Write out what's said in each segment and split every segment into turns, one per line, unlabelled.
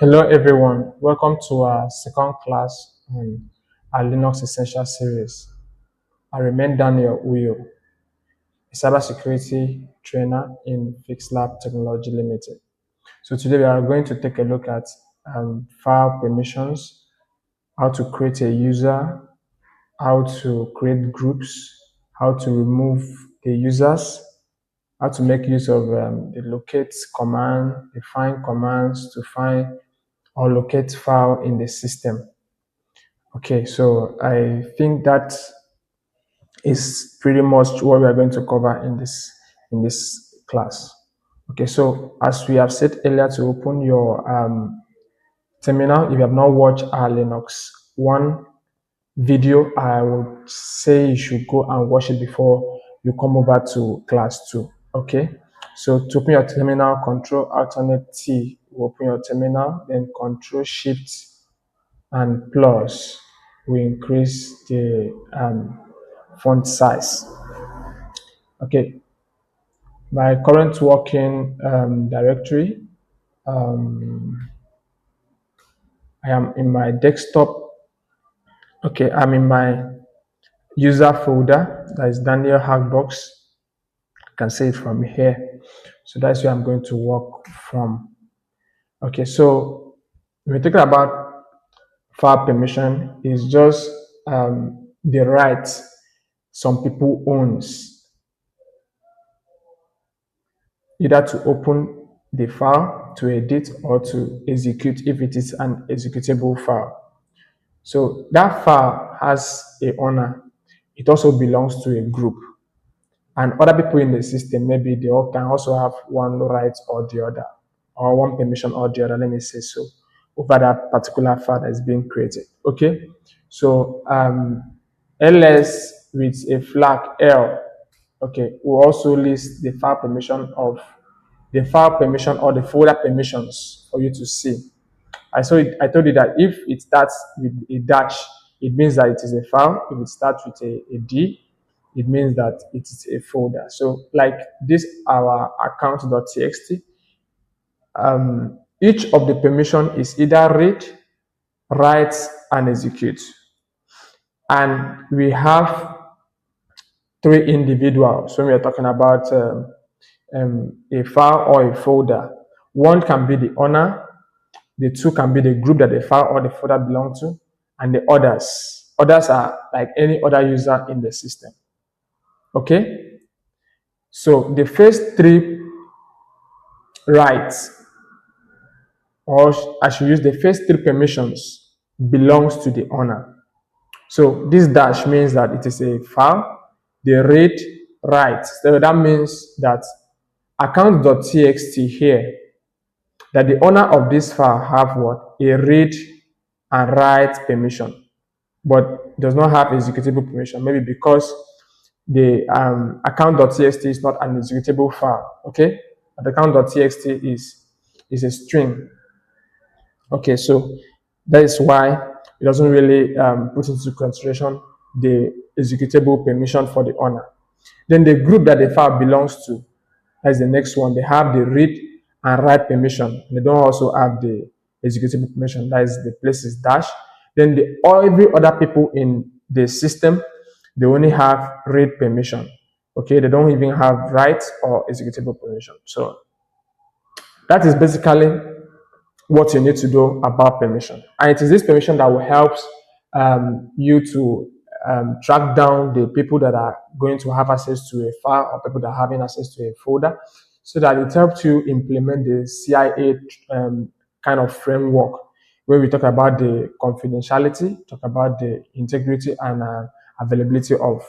Hello everyone, welcome to our second class on our Linux Essential series. I remain Daniel Uyo, a cybersecurity trainer in Fixed Lab Technology Limited. So today we are going to take a look at file permissions, how to create a user, how to create groups, how to remove the users, how to make use of the locate command, the find commands to find or locate file in the system. Okay, so I think that is pretty much what we are going to cover in this class. Okay, so as we have said earlier, to open your terminal, if you have not watched our Linux 1 video, I would say you should go and watch it before you come over to class 2. Okay, so to open your terminal, Control Alternate T will open your terminal, then Control Shift and plus we increase the font size. Okay, my current working directory, I am in my desktop. Okay, I'm in my user folder, that is Daniel Hackbox. You can see it from here. So that's where I'm going to work from. Okay, so when we're talking about file permission, is just the right some people owns, either to open the file, to edit, or to execute if it is an executable file. So that file has a owner. It also belongs to a group. And other people in the system, maybe they all can also have one right or the other, or one permission or the other, let me say so, over that particular file that is being created. Okay, so ls with a flag L, okay, will also list the file permission of the file permission or the folder permissions for you to see. I told you that if it starts with a dash, it means that it is a file. If it starts with a D, it means that it is a folder. So like this, our account.txt, each of the permission is either read, write, and execute. And we have three individuals when we are talking about a file or a folder. One can be the owner, the two can be the group that the file or the folder belong to, and the others. Others are like any other user in the system. Okay? So the first three rights, or I should use the first three permissions, belongs to the owner. So this dash means that it is a file. The read write. So that means that account.txt here, that the owner of this file have what? A read and write permission, but does not have executable permission, maybe because the account.txt is not an executable file. Okay, the account.txt is a string. Okay, so that is why it doesn't really put into consideration the executable permission for the owner. Then the group that the file belongs to, that's the next one. They have the read and write permission. They don't also have the executable permission. That is the places dash. Then every other people in the system, they only have read permission. Okay, they don't even have write or executable permission. So that is basically what you need to do about permission. And it is this permission that will help you to track down the people that are going to have access to a file or people that are having access to a folder, so that it helps you implement the CIA kind of framework where we talk about the confidentiality, talk about the integrity and availability of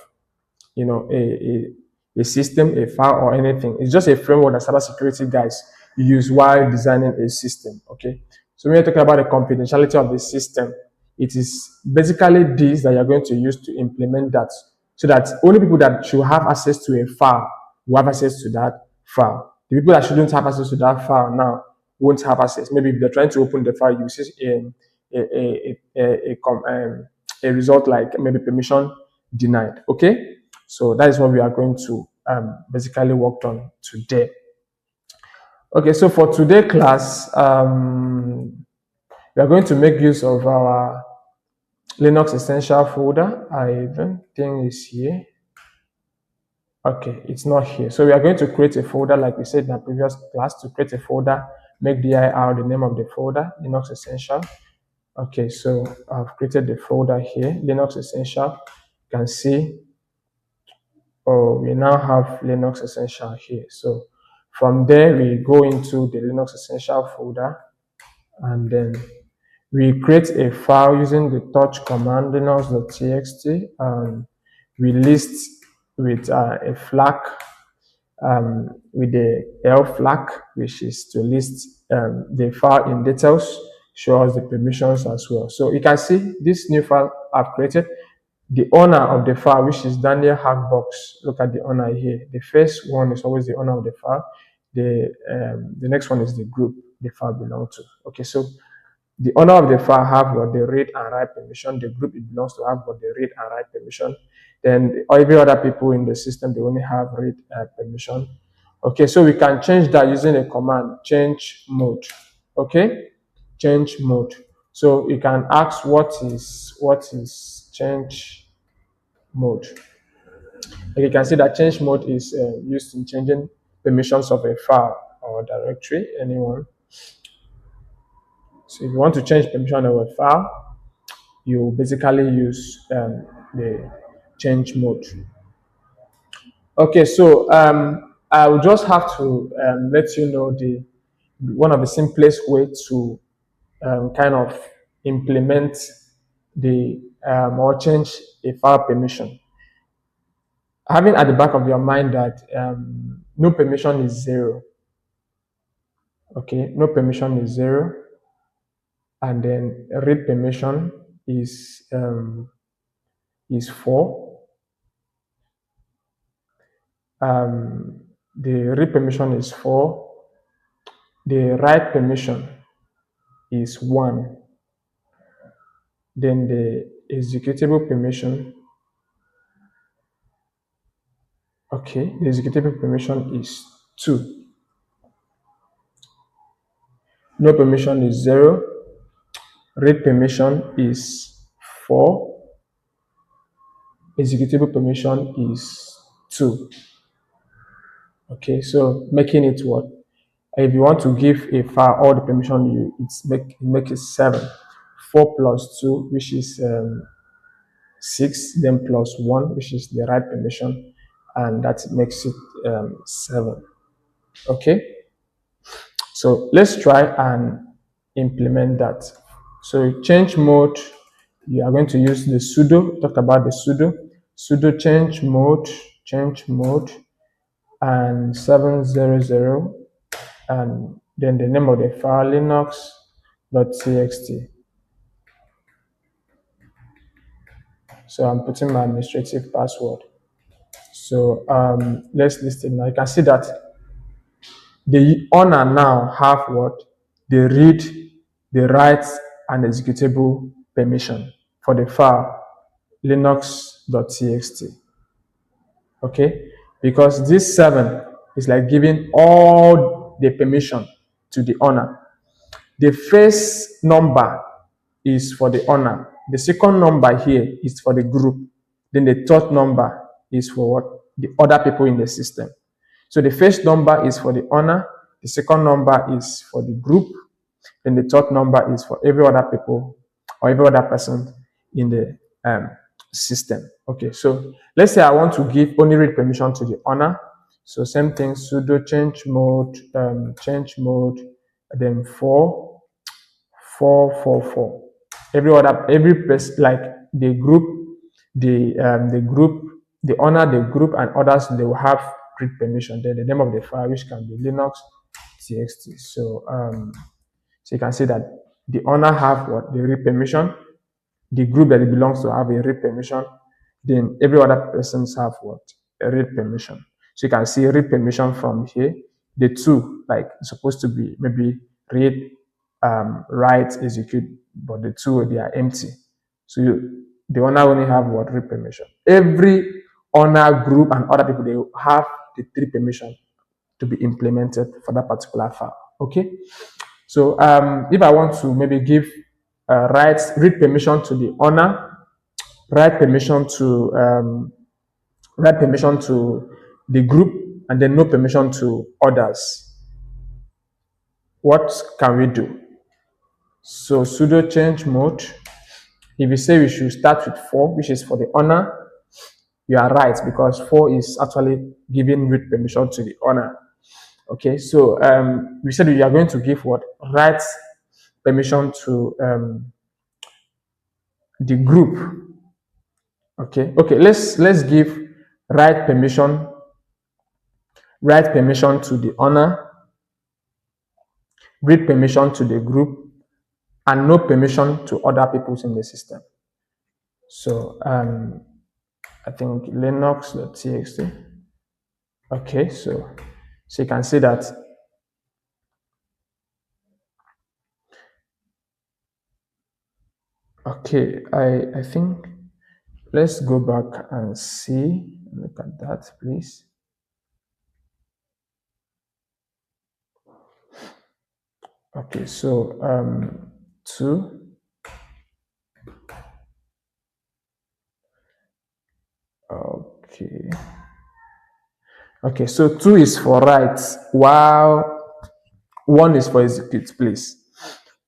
a system, a file, or anything. It's just a framework that cybersecurity guys use while designing a system. Okay, so when you're talking about the confidentiality of the system, it is basically this that you're going to use to implement that, so that only people that should have access to a file will have access to that file. The people that shouldn't have access to that file now won't have access. Maybe if they're trying to open the file, you see a result like maybe permission denied. Okay, so that is what we are going to basically work on today. Okay, so for today class, We are going to make use of our Linux Essential folder. I don't think it's here. Okay, it's not here. So we are going to create a folder like we said in our previous class. To create a folder, make dir the name of the folder, Linux Essential. Okay, so I've created the folder here, Linux Essential. You can see, we now have Linux Essential here. So from there, we go into the Linux Essential folder, and then we create a file using the touch command linux.txt, and we list with a flag, with the L flag, which is to list the file in details, show us the permissions as well. So you can see this new file I've created. The owner of the file, which is Daniel Hackbox. Look at the owner here. The first one is always the owner of the file. The next one is the group the file belongs to. Okay, so the owner of the file have what the read and write permission. The group it belongs to have what the read and write permission. Then every other people in the system, they only have read permission. Okay, so we can change that using a command, change mode. Okay, change mode. So you can ask what is change mode. And you can see that change mode is used in changing permissions of a file or directory, anyone. So if you want to change permission of a file, you basically use the change mode. Okay, so I will just have to let you know one of the simplest way to kind of implement the or change a file permission. Having at the back of your mind that no permission is 0. Okay, no permission is 0, and then read permission is 4. The read permission is 4. The write permission is 1. Then the executable permission, okay, the executable permission is 2. No permission is 0. Read permission is 4. Executable permission is 2. Okay, so making it what? If you want to give a file all the permission, make it 7. 4 plus 2, which is 6, then plus 1, which is the write permission, and that makes it 7. Okay, so let's try and implement that. So change mode, you are going to use the sudo. Talk about the sudo change mode, and 700, and then the name of the file, linux.txt. So I'm putting my administrative password. So let's list it now. You can see that the owner now have what? The read, the write, and executable permission for the file linux.txt. Okay, because this 7 is like giving all the permission to the owner. The first number is for the owner. The second number here is for the group. Then the third number is for what? The other people in the system. So the first number is for the owner. The second number is for the group. Then the third number is for every other people or every other person in the system. Okay, so let's say I want to give only read permission to the owner. So same thing, sudo change mode, then 4, 4, 4, 4. Every person, like the group, the owner, the group, and others, they will have read permission. Then the name of the file, which can be linux.txt. So so you can see that the owner have what? The read permission. The group that it belongs to have a read permission. Then every other persons have what? A read permission. So you can see read permission from here. The 2, like, it's supposed to be maybe read, write, execute, but the 2, they are empty. So the owner only have what? Read permission. Every owner, group, and other people, they have the 3 permission to be implemented for that particular file. Okay, So if I want to maybe give read permission to the owner, write permission to the group, and then no permission to others, what can we do? So sudo change mode. If you say we should start with 4, which is for the owner, you are right, because 4 is actually giving read permission to the owner. Okay, so we said we are going to give what? Write permission to the group. Okay, let's give write permission to the owner, read permission to the group, and no permission to other people in the system. So I think linux.txt. Okay, so you can see that. Okay, I think let's go back and see. Look at that, please. Okay, so 2. Okay, so 2 is for write, while 1 is for execute, please.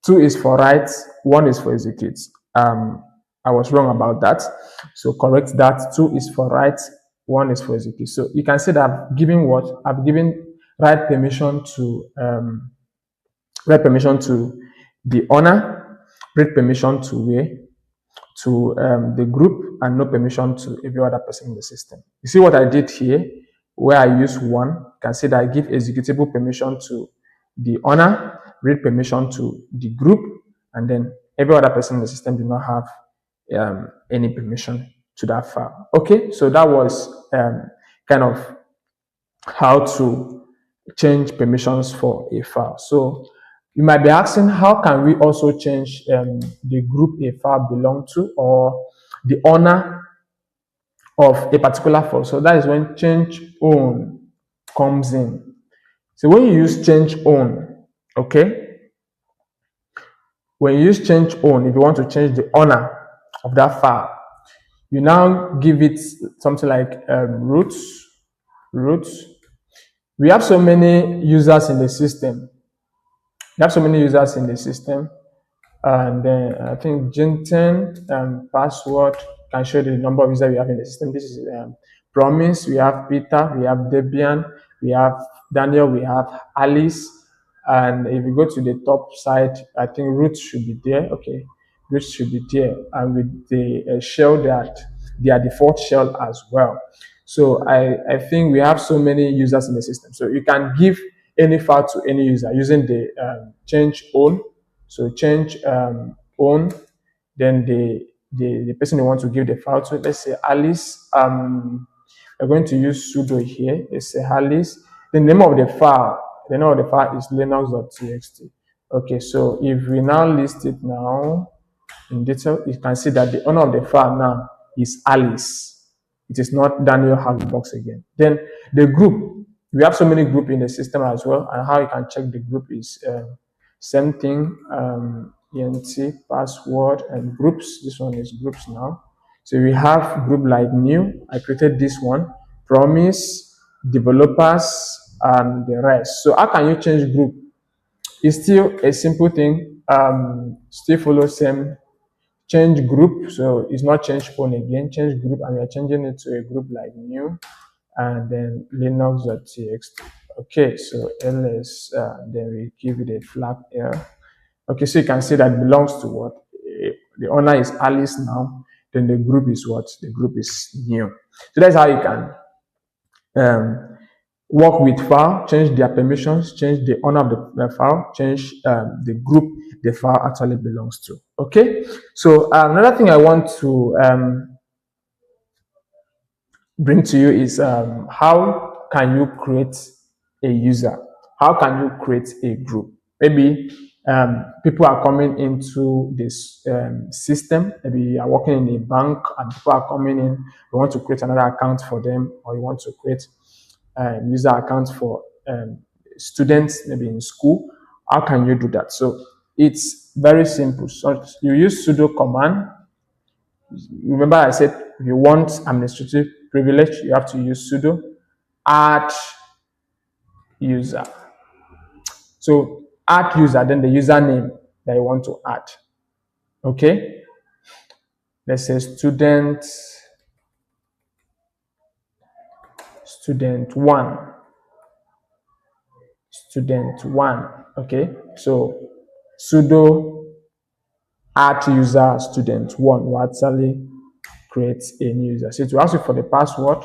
2 is for write, 1 is for execute. I was wrong about that. So correct that. 2 is for write, 1 is for execute. So you can see that I've given what? I've given write permission to the owner, read permission to the group, and no permission to every other person in the system. You see what I did here, where I use 1, you can see that I give executable permission to the owner, read permission to the group, and then every other person in the system do not have any permission to that file. Okay, so that was kind of how to change permissions for a file. So you might be asking, how can we also change the group a file belongs to, or the owner of a particular file? So that is when change own comes in. So when you use change own, okay, when you use change own, if you want to change the owner of that file, you now give it something like root. We have so many users in the system. And then I think Jinten password can show the number of users we have in the system. This is Promise, we have Peter, we have Debian, we have Daniel, we have Alice. And if you go to the top side, I think root should be there. Okay, root should be there. And with the shell, that their default shell as well. So I think we have so many users in the system. So you can give any file to any user using the change own. So change own, then the person you want to give the file to, let's say Alice. We're going to use sudo here. Let's say Alice. The name of the file is linux.txt. Okay, so if we now list it now in detail, you can see that the owner of the file now is Alice. It is not Daniel Hackbox again. Then the group, we have so many groups in the system as well, and how you can check the group is same thing, ent password and groups. This one is groups now. So we have group like new. I created this one, promise, developers, and the rest. So how can you change group? It's still a simple thing. Still follow same change group. So it's not change phone again. Change group, and we are changing it to a group like new, and then linux.txt. Okay, so ls, then we give it a flag error. Okay, so you can see that belongs to what? The owner is Alice now, then the group is what? The group is new. So that's how you can work with file, change their permissions, change the owner of the file, change the group the file actually belongs to. Okay, so another thing I want to bring to you is how can you create a user? How can you create a group? Maybe people are coming into this system. Maybe you are working in a bank and people are coming in. You want to create another account for them, or you want to create user accounts for students, maybe in school. How can you do that? So it's very simple. So you use sudo command. Remember I said if you want administrative privilege, you have to use sudo add user. So add user, then the username that you want to add. Okay, let's say student1. Okay, so sudo add user student1 will actually create a new user. So it will ask you for the password.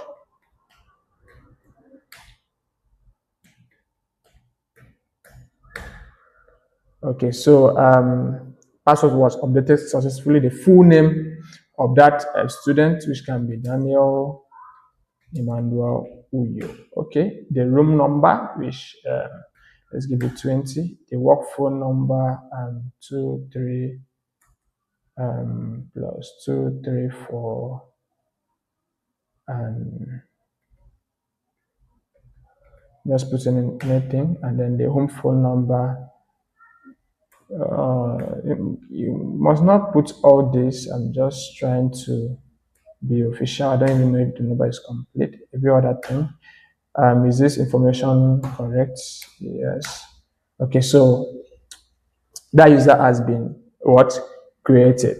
Okay, so password was updated successfully. The full name of that student, which can be Daniel Emmanuel Uyo. Okay, the room number, which let's give it 20. The work phone number 23 plus 234 and just put in anything, and then the home phone number. You must not put all this. I'm just trying to be official. I don't even know if the number is complete. Every other thing. Is this information correct? Yes. Okay, so that user has been what? Created.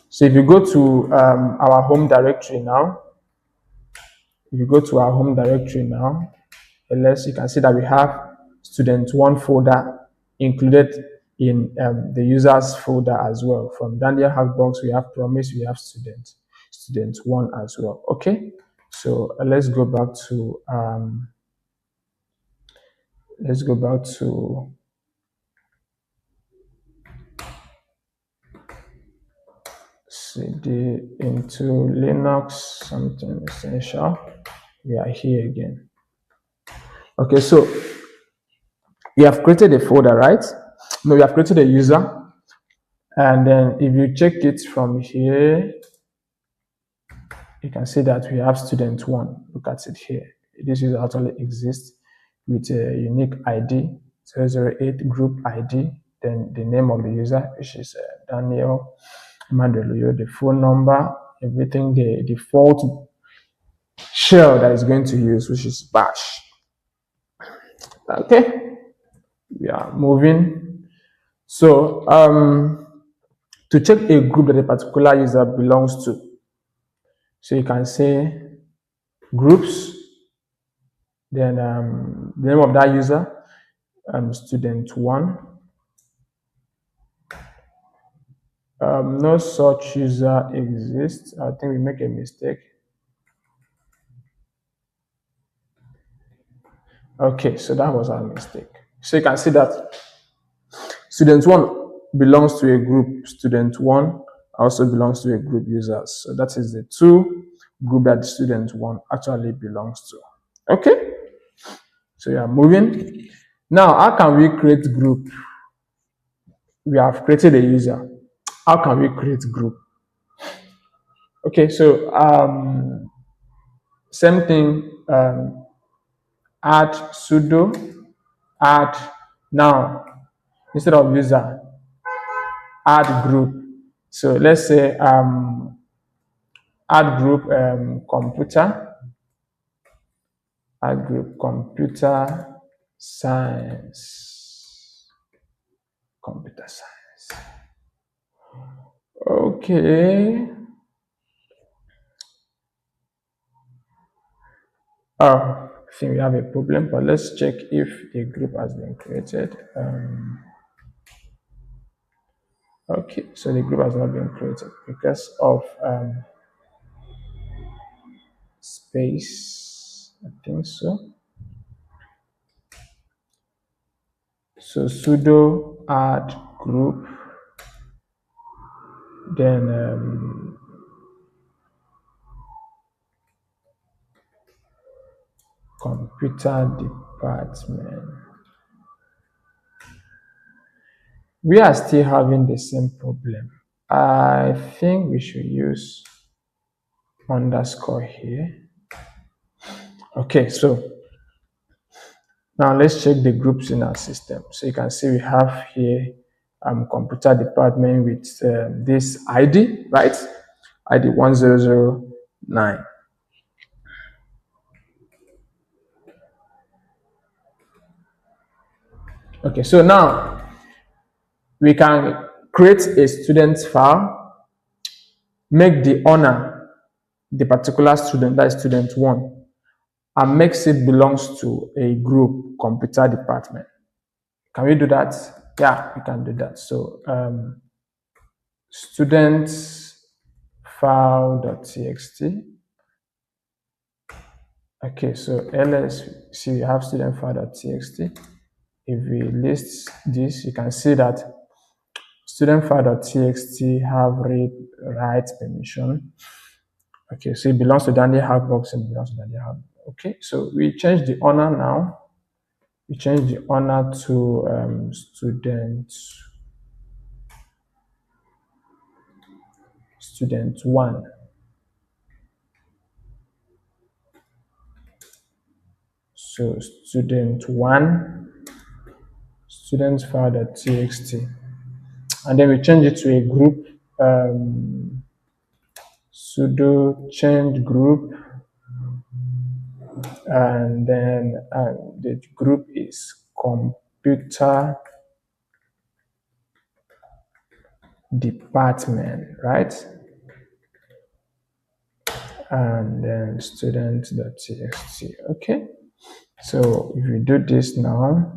So if you go to our home directory now, you can see that we have student1 folder included in the users folder as well. From Daniel Hackbox, we have promise, we have student1 as well. Okay, so let's go back to cd into Linux something essential. We are here again. Okay, so we have created a folder, right? No, we have created a user, and then if you check it from here, you can see that we have student1. Look at it here. This user actually exists with a unique ID 008 group ID, then the name of the user, which is Daniel Madeluyo, the phone number, everything, the default shell that is going to use, which is bash. Okay, we are moving. So to check a group that a particular user belongs to, so you can say groups, then the name of that user, student1. No such user exists. I think we make a mistake. Okay, so that was our mistake. So you can see that student1 belongs to a group. Student1 also belongs to a group users. So that is the two group that student1 actually belongs to. Okay, so you are moving. Now, how can we create group? We have created a user. How can we create group? Okay, so same thing. Add sudo add. Now, instead of user, add group. So let's say add group computer science. Computer science. Okay. I think we have a problem, but let's check if a group has been created. Okay, so the group has not been created because of space. I think so. So sudo add group, then computer department. We are still having the same problem. I think we should use underscore here. Okay, so Now let's check the groups in our system. So you can see we have here computer department with this ID, right? ID 1009. Okay, so now we can create a student file, make the owner the particular student, that is student one, and makes it belongs to a group computer department. Can we do that? Yeah, we can do that. So student file.txt. Okay, so ls, see we have student file.txt. If we list this, you can see that student file.txt have read write permission. Okay, so it belongs to Dandy Hackbox and belongs to Dandy Hack. Okay, so we change the owner now. We change the owner to student one. So student one, student file.txt, and then we change it to a group. Sudo change group, and then the group is computer department, right? And then student.txt. Okay, so if we do this now,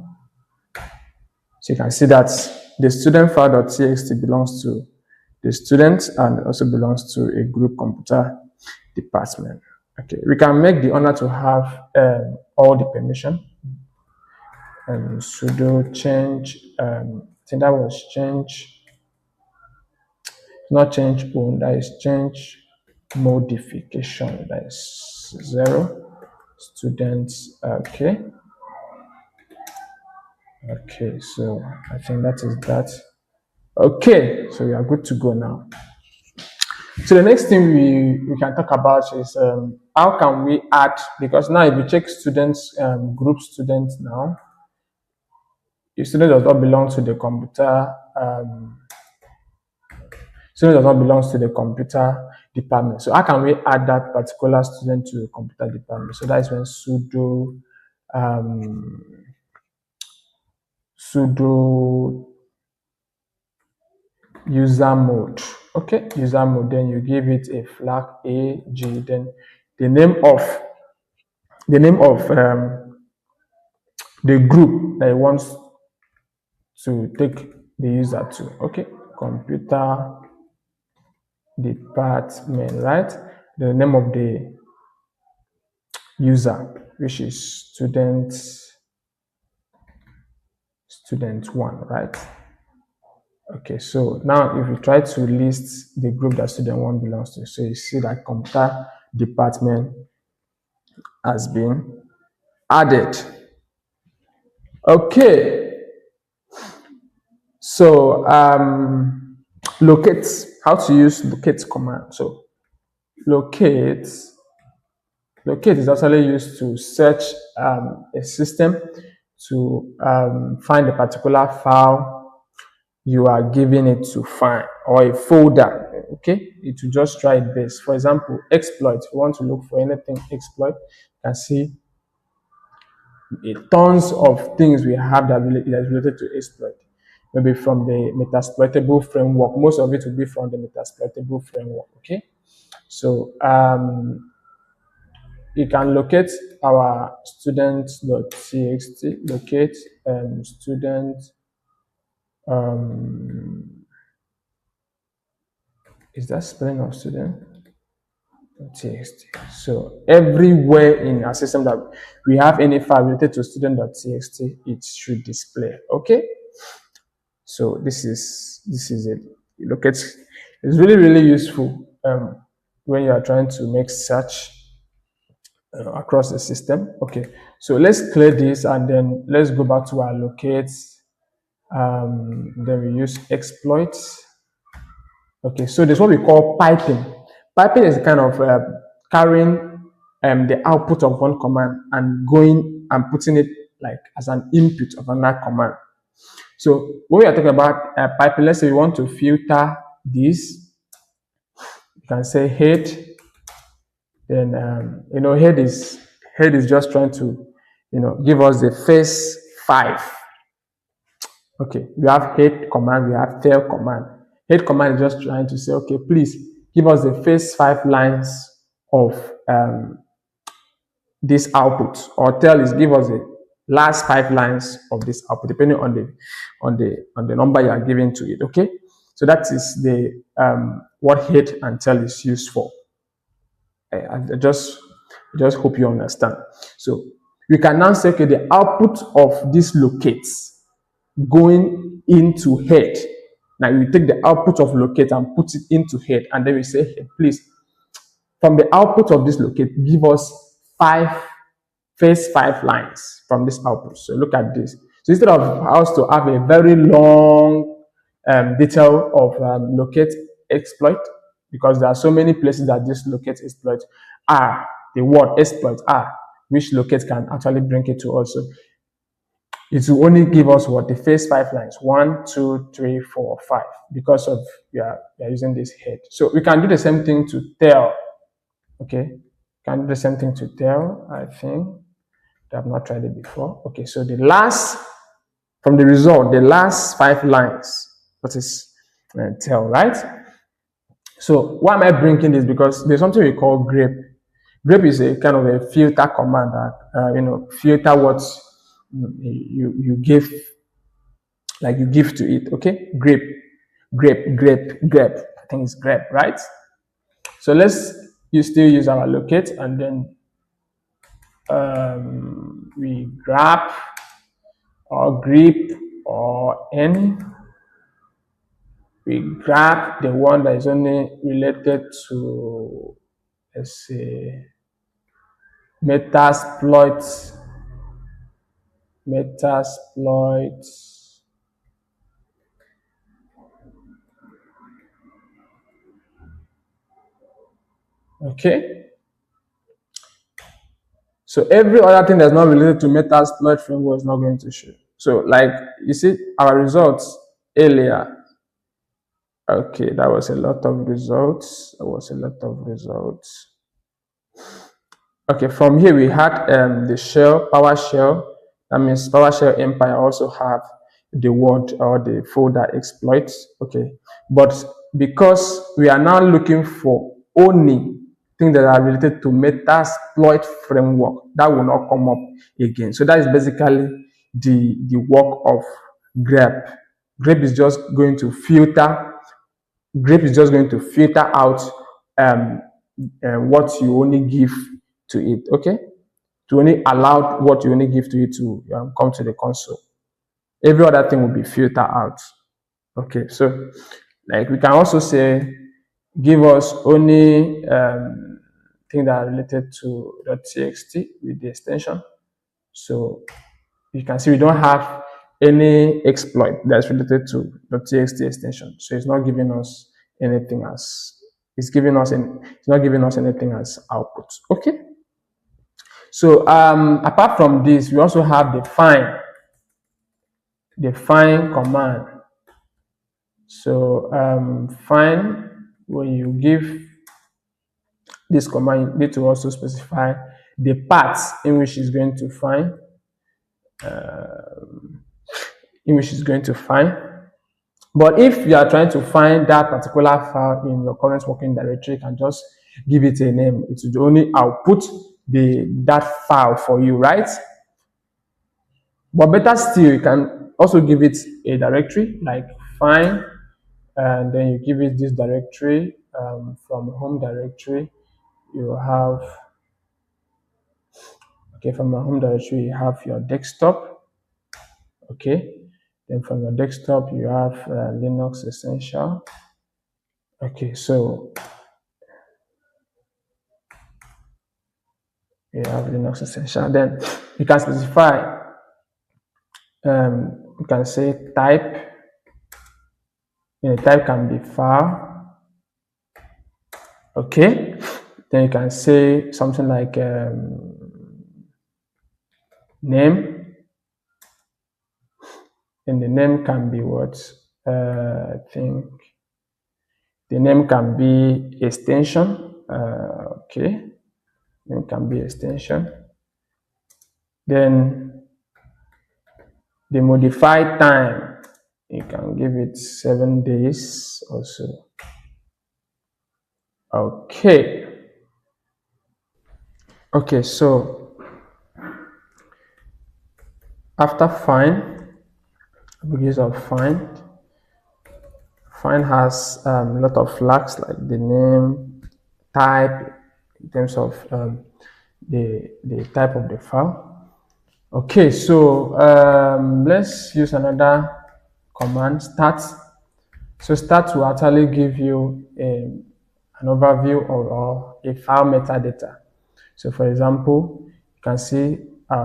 so you can see that the student file.txt belongs to the student and also belongs to a group computer department. Okay, we can make the owner to have all the permission. Sudo change, I think that was change, not change own, that is change modification, that is 0 students. Okay, so I think that is that. Okay, so we are good to go now. So the next thing we can talk about is how can we add, because now if you check students, group students now, the student does not belong to the computer, student does not belong to the computer department. So how can we add that particular student to the computer department? So that is when sudo usermod. Okay, usermod, then you give it a flag AG, then the name of the group that it wants to take the user to. Okay, computer department, right? The name of the user, which is student one, right? Okay, so now if you try to list the group that student one belongs to, so you see that computer department has been added. Okay, so locate, how to use locate command. So locate is actually used to search a system to find a particular file you are giving it to find, or a folder. Okay, it will just try it best. For example, exploit. If you want to look for anything exploit, you can see tons of things we have that is related to exploit. Maybe from the metasploitable framework. Most of it will be from the metasploitable framework. Okay, so you can locate our student.txt, locate student, is that spelling of student.txt? So everywhere in our system that we have any file related to student.txt, it should display. Okay, so this is it. Locate is really useful when you are trying to make search across the system. Okay, so let's clear this and then let's go back to our locate. Then we use exploits. Okay, so this is what we call piping. Piping is kind of carrying the output of one command and going and putting it like as an input of another command. So when we are talking about piping, let's say we want to filter this, you can say head. Then head is just trying to give us the first 5. Okay, we have head command, we have tail command. Head command is just trying to say, okay, please give us the first 5 lines of this output, or tail is give us the last 5 lines of this output, depending on the number you are giving to it. Okay, so that is the what head and tail is used for. I just hope you understand. So we can now say, okay, the output of this locates going into head. Now we take the output of locate and put it into head, and then we say, hey, please, from the output of this locate, give us first 5 lines from this output. So look at this. So instead of us to have a very long detail of locate exploit, because there are so many places that this locate exploit are, the word exploit are, which locate can actually bring it to us. So it will only give us what? The first 5 lines. 1, 2, 3, 4, 5, because of we are using this head. So we can do the same thing to tail. Okay, can do the same thing to tail. I think I have not tried it before. Okay, so the last, from the result, the last 5 lines, what is tail, right? So why am I bringing this? Because there's something we call grep. Grep is a kind of a filter command that filter what you give, like you give to it. Okay, grep. I think it's grep, right? So let's still use our locate, and then we grab or grep or n. We grab the one that is only related to, let's say, metasploit. Okay. So every other thing that's not related to metasploit framework is not going to show. So like you see our results earlier. Okay, that was a lot of results. Okay, from here we had the shell, PowerShell. That means PowerShell Empire also have the word or the folder exploits. Okay, but because we are now looking for only things that are related to Metasploit framework, that will not come up again. So that is basically the work of grep. Grep is just going to filter. Grep is just going to filter out what you only give to it. Okay, to only allow what you only give to it to come to the console. Every other thing will be filtered out. Okay, so like we can also say, give us only things that are related to .txt with the extension. So you can see we don't have any exploit that's related to .txt extension. So it's not giving us anything as it's not giving us anything as output. Okay. So apart from this, we also have the find command. So find, when you give this command, you need to also specify the paths in which it's going to find. But if you are trying to find that particular file in your current working directory, you can just give it a name. It will only output that file for you, right? But better still, you can also give it a directory like find, and then you give it this directory. From home directory, you have, okay, from your home directory, you have your desktop. Okay, then from your desktop, you have Linux Essential. Okay, so you have Linux Essential. Then you can specify, you can say type. Type can be file. Okay, then you can say something like name. And the name can be what? I think the name can be extension. Okay, name can be extension. Then the modified time, you can give it 7 days or so. Okay. Okay, so after find, use of find has a lot of flags like the name, type, in terms of the type of the file. Okay, so let's use another command, start. So start will actually give you an overview or a file metadata. So for example, you can see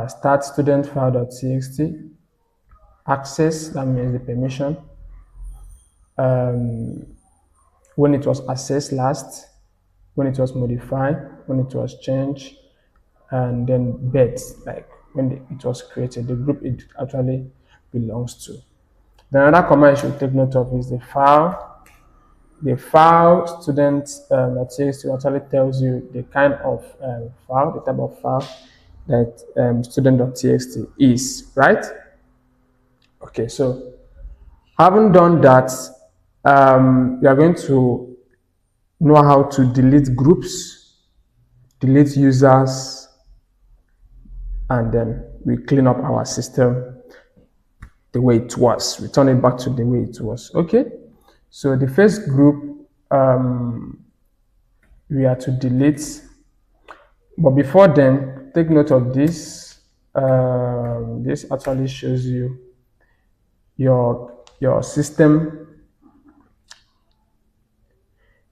start student file.txt, access, that means the permission, when it was accessed last, when it was modified, when it was changed, and then beds, like when it was created, the group it actually belongs to. The another command you should take note of is the file. The file student.txt actually tells you the kind of file, the type of file that student.txt is, right? Okay, so having done that, we are going to know how to delete groups, delete users, and then we clean up our system the way it was, return it back to the way it was. Okay, so the first group we are to delete, but before then, take note of this. This actually shows you your system,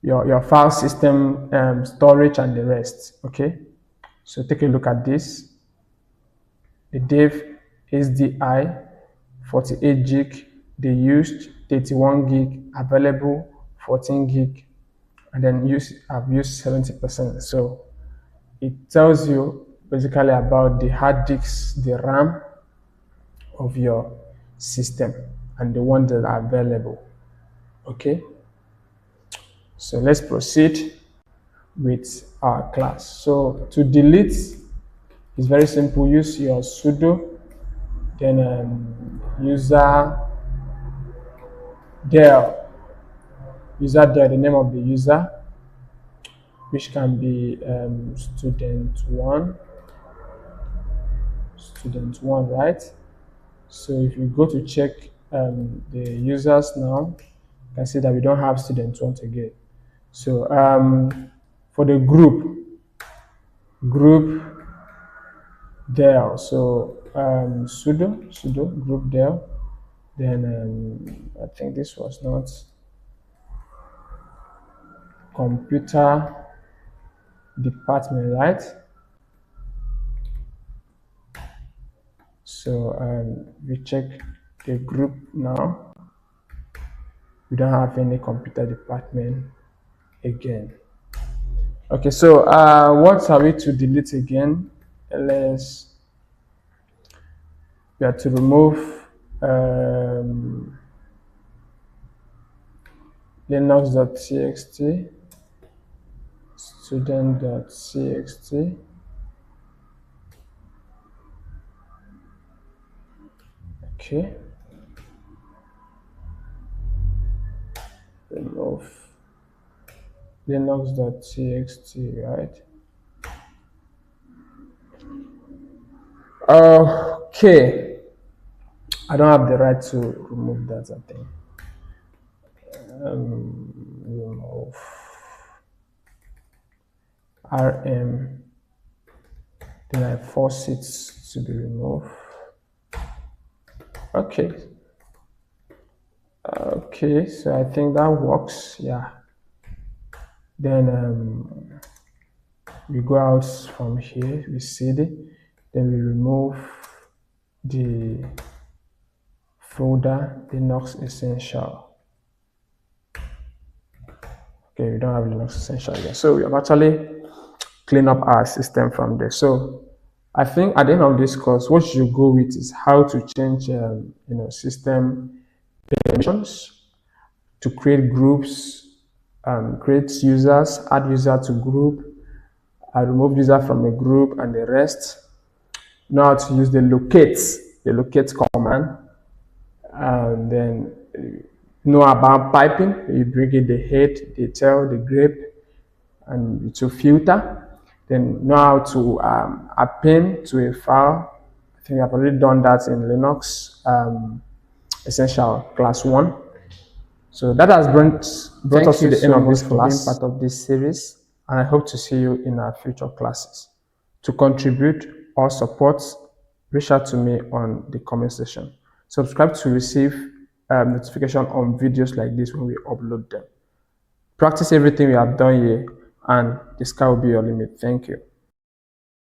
your file system storage and the rest. Okay, so take a look at this. The dev SDI 48 gig, they used 31 gig, available 14 gig, and then I've used 70%. So it tells you basically about the hard disks, the RAM of your system, and the ones that are available. Okay, so let's proceed with our class. So to delete is very simple. Use your sudo, then user del, the name of the user, which can be student1, right? So if you go to check the users now, you can see that we don't have student1 again. So for the group del, so sudo group del, then I think this was not computer department, right? So we check the group now. We don't have any computer department again. Okay, so what are we to delete again? We have to remove linux.txt, student.txt. Okay, remove linux.txt, right? Okay, I don't have the right to remove that, I think. Remove rm, then I force it to be removed. Okay, so I think that works. Yeah, then we go out from here, we cd, then we remove the folder Linux Essential. Okay, we don't have Linux Essential yet, so we have actually cleaned up our system from there. So I think at the end of this course, what you go with is how to change, system permissions, to create groups, create users, add user to group, remove user from a group, and the rest. Know how to use the locate command, and then know about piping. You bring in the head, the tail, the grep, and to filter. Then know how to append to a file. I think I've already done that in Linux Essential Class 1. So that has brought us to the end of this class, part of this series, and I hope to see you in our future classes. To contribute or support, reach out to me on the comment section. Subscribe to receive notification on videos like this when we upload them. Practice everything we have done here, and the sky will be your limit. Thank you.